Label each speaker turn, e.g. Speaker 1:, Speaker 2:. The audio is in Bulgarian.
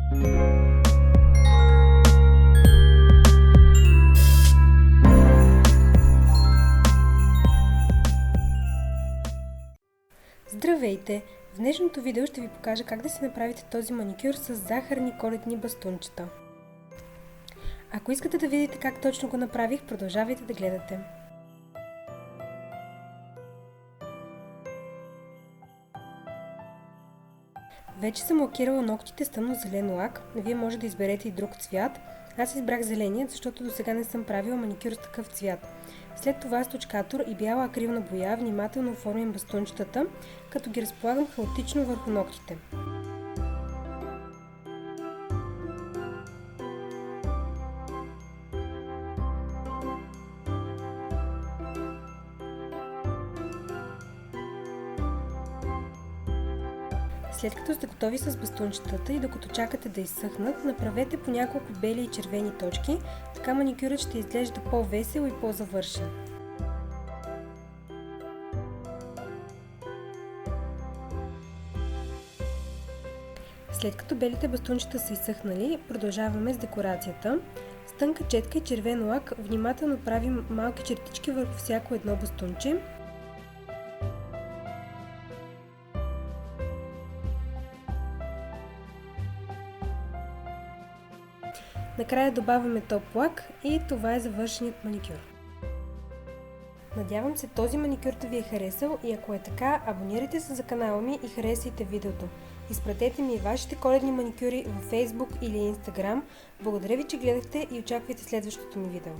Speaker 1: Здравейте! В днешното видео ще ви покажа как да си направите този маникюр с захарни коледни бастунчета. Ако искате да видите как точно го направих, продължавайте да гледате. Вече съм лакирала ногтите с тъмнозелен лак, вие може да изберете и друг цвят. Аз избрах зеленият, защото до сега не съм правила маникюр с такъв цвят. След това с точкатор и бяла акрилна боя внимателно оформям бастунчетата, като ги разполагам хаотично върху ногтите. След като сте готови с бастунчетата и докато чакате да изсъхнат, направете по няколко бели и червени точки, така маникюрът ще изглежда по-весел и по-завършен. След като белите бастунчета са изсъхнали, продължаваме с декорацията. С тънка четка и червен лак внимателно правим малки чертички върху всяко едно бастунче. Накрая добавяме топ лак и това е завършеният маникюр. Надявам се този маникюр да ви е харесал и ако е така, абонирайте се за канала ми и харесайте видеото. Изпратете ми вашите коледни маникюри във Facebook или Instagram. Благодаря ви, че гледахте и очаквайте следващото ми видео.